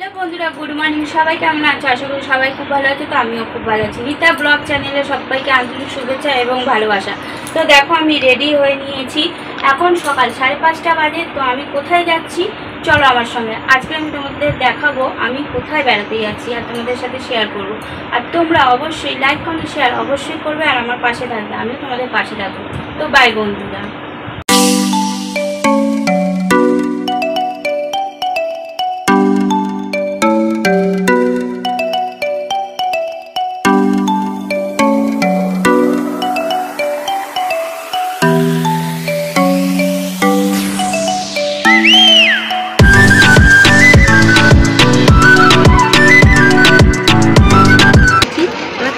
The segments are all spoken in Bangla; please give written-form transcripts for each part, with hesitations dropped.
হ্যালো বন্ধুরা, গুড মর্নিং। সবাই কেমন আছো? আশা করি সবাই খুব ভালো আছে। তো আমিও খুব ভালো আছি। রীতা ব্লগ চ্যানেলে সবাইকে আন্তরিক শুভেচ্ছা এবং ভালোবাসা। তো দেখো, আমি রেডি হয়ে নিয়েছি। এখন সকাল 5:30 বাজে। তো আমি কোথায় যাচ্ছি চলো আমার সঙ্গে। আজকে আমি তোমাদের দেখাবো আমি কোথায় বেড়াতে যাচ্ছি আর তোমাদের সাথে শেয়ার করব। আর তোমরা অবশ্যই লাইক কমেন্ট শেয়ার অবশ্যই করবে আর আমার পাশে থাকবে। আমিও তোমাদের পাশে থাকবো। তো বাই বন্ধুরা।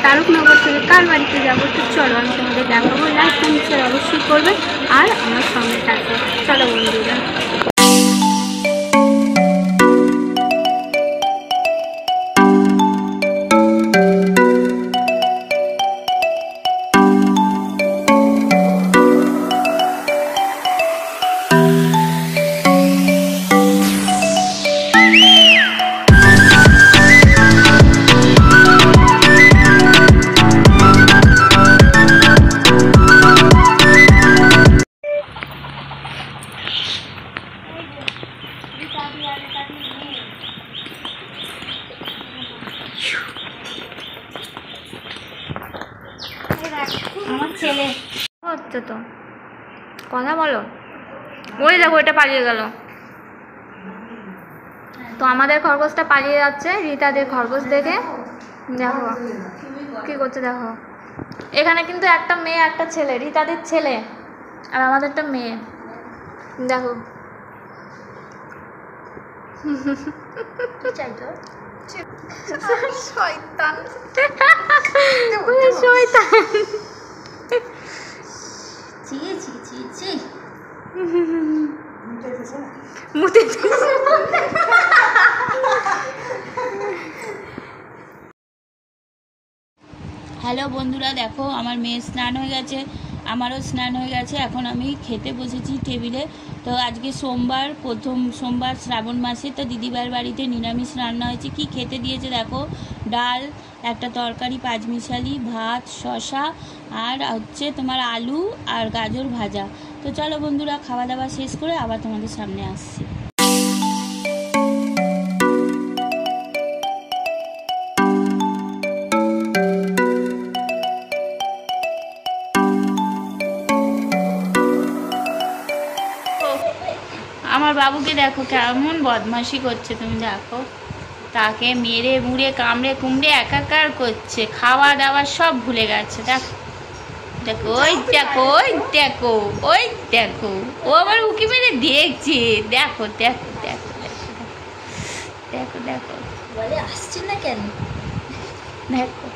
তারকনগর থেকে কার বাড়িতে যাবো তো চলো আমি তোমাদের দেখাবো। লাইক কমেন্ট শেয়ার অবশ্যই করবে আর আমার সঙ্গে থাকবে। চলো বন্ধুরা। আমার ছেলে হচ্ছে তো কথা বলো। ওই দেখো, এটা পালিয়ে গেল। তো আমাদের খরগোশটা পালিয়ে যাচ্ছে রীতাদের খরগোশ দেখে। দেখো কি করছে দেখো। এখানে কিন্তু একটা মেয়ে একটা ছেলে, রীতাদের ছেলে আর আমাদেরটা মেয়ে। দেখো শয়তান শয়তান। হ্যালো বন্ধুরা, দেখো আমার মেয়ে স্নান হয়ে গেছে, আমারও স্নান হয়ে গেছে। এখন আমি খেতে বসেছি টেবিলে। তো আজকে সোমবার, প্রথম সোমবার শ্রাবণ মাসে। তো দিদিভাইয়ের বাড়িতে নিরামিষ রান্না হয়েছে। কি খেতে দিয়েছে দেখো, ডাল, একটা তরকারি পাঁচমিশালি, ভাত, শসা আর হচ্ছে তোমার আলু আর গাজর ভাজা। তো চলো বন্ধুরা, খাওয়া দাওয়া শেষ করে আবার তোমাদের সামনে আসছি। আমার বাবুকে দেখো কেমন বদমাশি করছে, তুমি দেখো। তাকে মেরে মুড়ে কামড়ে কুমড়ে একাকার করছে, খাওয়া দাওয়া সব ভুলে গেছে। দেখো দেখো, ওই দেখো, ওই দেখো, ওই দেখো, ও আবার উকি মেরে দেখছে। দেখো দেখো দেখো দেখো দেখো দেখো, বলে আসছে না কেন দেখো।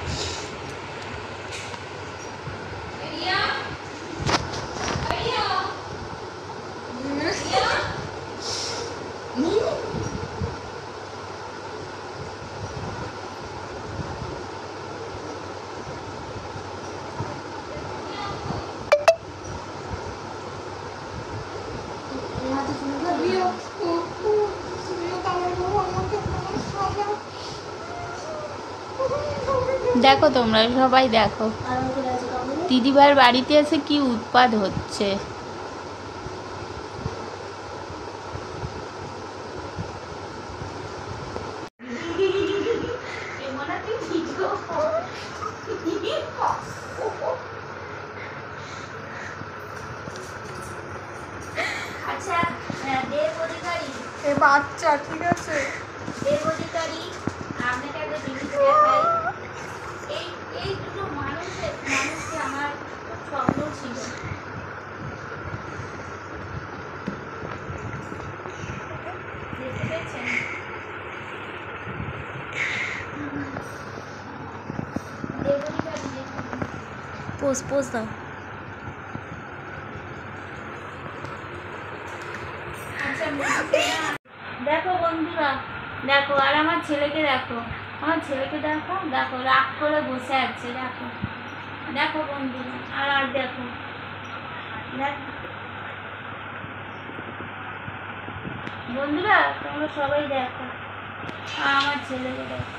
দেখো তোমরা সবাই দেখো, দিদিভাইয়ের বাড়িতে এসে কি উৎপাত হচ্ছে। আচ্ছা, দেব অধিকারী এ বাচ্চা ঠিক আছে। দেব অধিকারী, আপনাকে একটা জিনিস দেখাই। এই এই দুটো মানুষকে আমার স্বপ্ন ছিল। দেখতে পেয়েছেন? দেব অধিকারী পোজ দাও। দেখো বন্ধুরা, দেখো আর আমার ছেলেকে দেখো, আমার ছেলেকে দেখো। দেখো রাগ করে বসে আছে। দেখো দেখো বন্ধুরা, আর দেখো দেখো বন্ধুরা, তোমরা সবাই দেখো। আমার ছেলেকে দেখো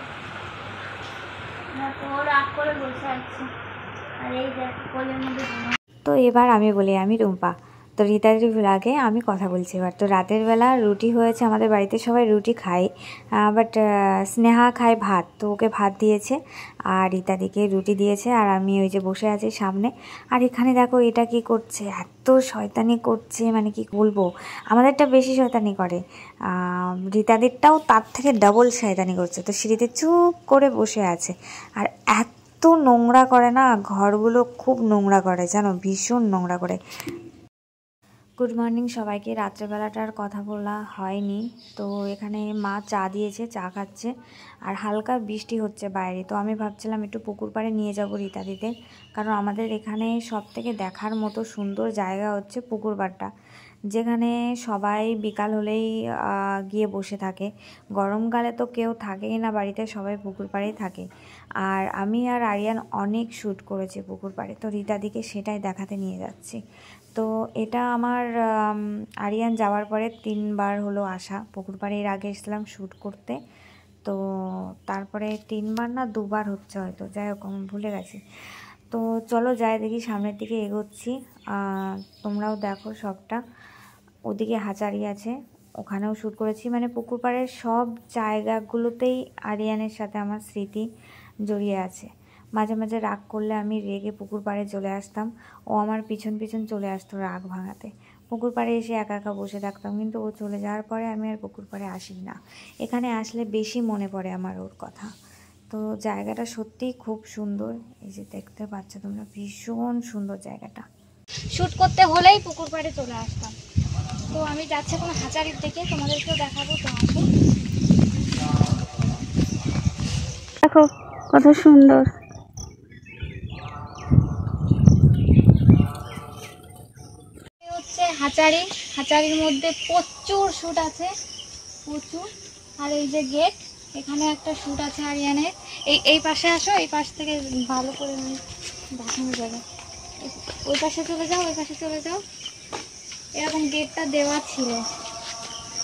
তো রাগ করে বসে আছে, আর এই দেখ কোলের মধ্যে। তো এবার আমি বলি, আমি রুম্পা। তো রীতাদির ব্লগে আমি কথা বলছি এবার। তো রাতের বেলা রুটি হয়েছে, আমাদের বাড়িতে সবাই রুটি খায়, বাট স্নেহা খায় ভাত, তো ওকে ভাত দিয়েছে আর রীতাদিকে রুটি দিয়েছে। আর আমি ওই যে বসে আছি সামনে। আর এখানে দেখো এটা কি করছে, এত শয়তানি করছে, মানে কি বলবো, আমাদেরটা বেশি শয়তানি করে, রীতাদিরটাও তার থেকে ডাবল শয়তানি করছে। তো সিঁড়িতে চুপ করে বসে আছে আর এত নোংরা করে না, ঘরগুলো খুব নোংরা করে জানো, ভীষণ নোংরা করে। গুড মর্নিং সবাইকে। রাত্রেবেলাটার কথা বলা হয়নি। তো এখানে মা চা দিয়েছে, চা খাচ্ছে আর হালকা বৃষ্টি হচ্ছে বাইরে। তো আমি ভাবছিলাম একটু পুকুর পাড়ে নিয়ে যাব রীতাদিতে, কারণ আমাদের এখানে সব থেকে দেখার মতো সুন্দর জায়গা হচ্ছে পুকুর পাড়টা, যেখানে সবাই বিকাল হলেই গিয়ে বসে থাকে। গরমকালে তো কেউ থাকেই না বাড়িতে, সবাই পুকুর পাড়েই থাকে। আর আমি আর আরিয়ান অনেক শ্যুট করেছি পুকুর পাড়ে, তো রীতাদিকে সেটাই দেখাতে নিয়ে যাচ্ছি। তো এটা আমার আরিয়ান যাওয়ার পরে 3 বার হলো আসা পুকুর পাড়ে। এর আগে এসেছিলাম শ্যুট করতে, তো তারপরে 3 বার না 2 বার হচ্ছে হয়তো, যাই হোক আমি ভুলে গেছি। তো চলো যাই দেখি, সামনের দিকে এগোচ্ছি। তোমরাও দেখো সবটা। ওদিকে হাঁচারি আছে, ওখানেও শ্যুট করেছি। মানে পুকুর পাড়ের সব জায়গাগুলোতেই আরিয়ানের সাথে আমার স্মৃতি জড়িয়ে আছে। মাঝে মাঝে রাগ করলে আমি রেগে পুকুর পাড়ে চলে আসতাম, ও আমার পিছন পিছন চলে আসতো রাগ ভাঙাতে। পুকুর পাড়ে এসে একা একা বসে থাকতাম, কিন্তু ও চলে যাওয়ার পরে আমি আর পুকুর পাড়ে আসি না। এখানে আসলে বেশি মনে পড়ে আমার ওর কথা। তো জায়গাটা সত্যিই খুব সুন্দর, এই যে দেখতে পাচ্ছ তোমরা, ভীষণ সুন্দর জায়গাটা। শ্যুট করতে হলেই পুকুর পাড়ে চলে আসতাম। তো আমি যাচ্ছি কোনো হাঁচারির দিকে, তোমাদেরকেও দেখাবো। তো আসো দেখো কত সুন্দর। হচ্ছে হাঁচারি, হাঁচারির মধ্যে প্রচুর শ্যুট আছে, প্রচুর। আর এই যে গেট, এখানে একটা শ্যুট আছে আরিয়ানের। এই পাশে আসো, এই পাশ থেকে ভালো করে দেখানো যাবে। ওই পাশে চলে যাও, ওই পাশে চলে যাও। এরকম গেটটা দেওয়া ছিল,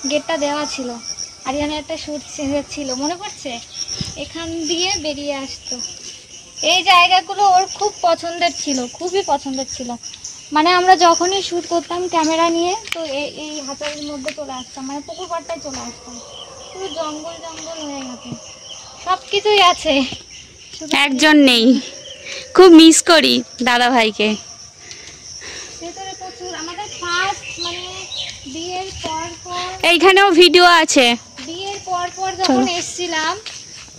গেটটা দেওয়া ছিল। আরিয়ানের একটা শ্যুট ছিল, মনে পড়ছে? এখান দিয়ে বেরিয়ে আসতো। এই জায়গাগুলো ওর খুব পছন্দের ছিল, খুবই পছন্দের ছিল। মানে আমরা যখনই শ্যুট করতাম ক্যামেরা নিয়ে, তো এই হাঁচারির মধ্যে চলে আসতাম, মানে পুকুর পাড়টায় চলে আসতাম। পুরো জঙ্গল জঙ্গল হয়ে গেছে, সব কিছুই আছে, একজন নেই। খুব মিস করি দাদা ভাইকে। ভেতরে প্রচুর আমাদের ফার্স্ট, মানে বিয়ের পর পর এইখানেও ভিডিও আছে। বিয়ের পর পর যখন এসেছিলাম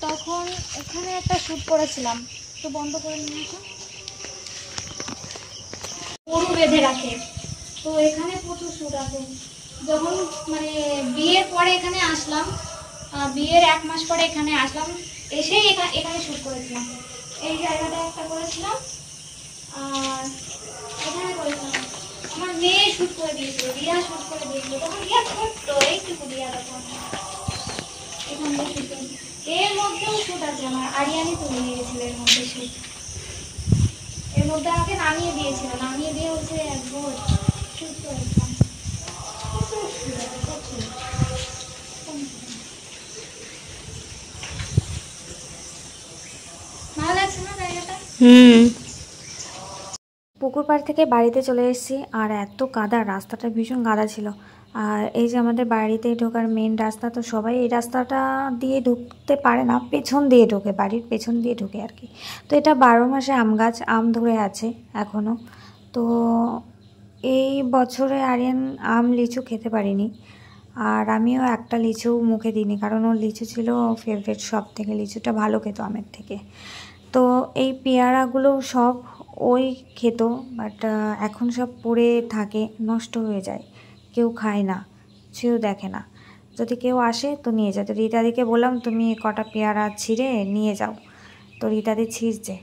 তখন এখানে একটা শ্যুট করেছিলাম। তো বন্ধ করে নিয়েছি, গরু বেঁধে রাখে। তো এখানে প্রচুর শ্যুট আছে। যখন মানে বিয়ের পরে এখানে আসলাম, বিয়ের 1 মাস পরে এখানে আসলাম, এসেই এখানে শ্যুট করেছিলাম। এই জায়গাটা একটা করেছিলাম, আর এখানে করেছিলাম। আমার মেয়ে শ্যুট করে দিয়েছিল, রিয়া শ্যুট করে দিয়েছিল। তখন রিয়া ছোট্ট, এইটুকু রিয়া তখন। এখানে শ্যুট, এর মধ্যেও শ্যুট আছে আমার, আরিয়ানি তুলে নিয়ে গেছিল এর মধ্যে শ্যুট। এর মধ্যে আমাকে নামিয়ে দিয়েছিল, নামিয়ে দিয়ে হচ্ছে একবার শ্যুট করেছিলাম। ভালো লাগছে না জায়গাটা? পুকুর পাড় থেকে বাড়িতে চলে এসেছি, আর এত কাদা, রাস্তাটা ভীষণ কাদা ছিল। আর এই যে আমাদের বাড়িতে ঢোকার মেন রাস্তা, তো সবাই এই রাস্তাটা দিয়ে ঢুকতে পারে না, পেছন দিয়ে ঢোকে, বাড়ির পেছন দিয়ে ঢোকে আর কি। তো এটা 12 মাসে আম গাছ, আম ধরে আছে এখনও। তো এই বছরে আরিয়ান আম লিচু খেতে পারিনি, আর আমিও একটা লিচু মুখে দিইনি, কারণ ওর লিচু ছিল ফেভারিট, সব থেকে লিচুটা ভালো খেত আমের থেকে। তো এই পেয়ারাগুলো সব ওই খেত, বাট এখন সব পড়ে থাকে, নষ্ট হয়ে যায়, কেউ খায় না, সেও দেখে না। যদি কেউ আসে তো নিয়ে যায়। তো রীতাদিকে বললাম তুমি কটা পেয়ারা ছিঁড়ে নিয়ে যাও, তো রীতাদি ছিঁড়ছে।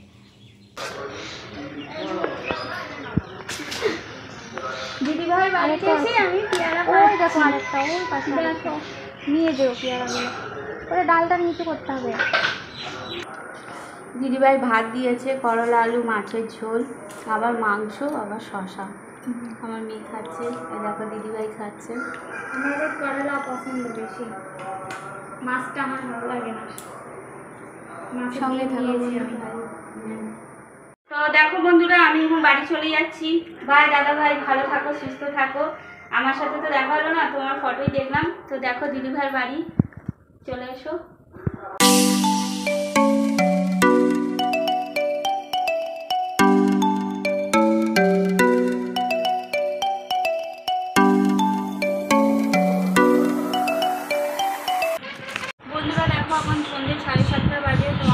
দিদিভাই বাড়িতে এসে আমি পেয়ারা, ওই দেখো আরেকটা, ওই পাশে দেখো, নিয়ে যেও পেয়ারাগুলো। ওরে ডালটা নিচু করতে হবে। দিদিভাই ভাত দিয়েছে, করলা আলু মাছের ঝোল, আবার মাংস, আবার শশা। আমার মেয়ে খাচ্ছে, এই দেখো দিদিভাই খাচ্ছে। আমাদের করলা পছন্দ বেশি। মাছটা আমার ভালো লাগে না, সঙ্গে থাকো বন্ধুরা। তো দেখো বন্ধুরা, আমি এখন বাড়ি চলে যাচ্ছি। ভাই দাদা ভাই ভালো থাকো, সুস্থ থাকো। আমার সাথে তো দেখা হলো না, তোমার ফটোই দেখলাম। তো দেখো দিদি ভাইয়ের বাড়ি, চলে এসো। বন্ধুরা দেখো এখন সন্ধ্যে 7:30 বাজে। তো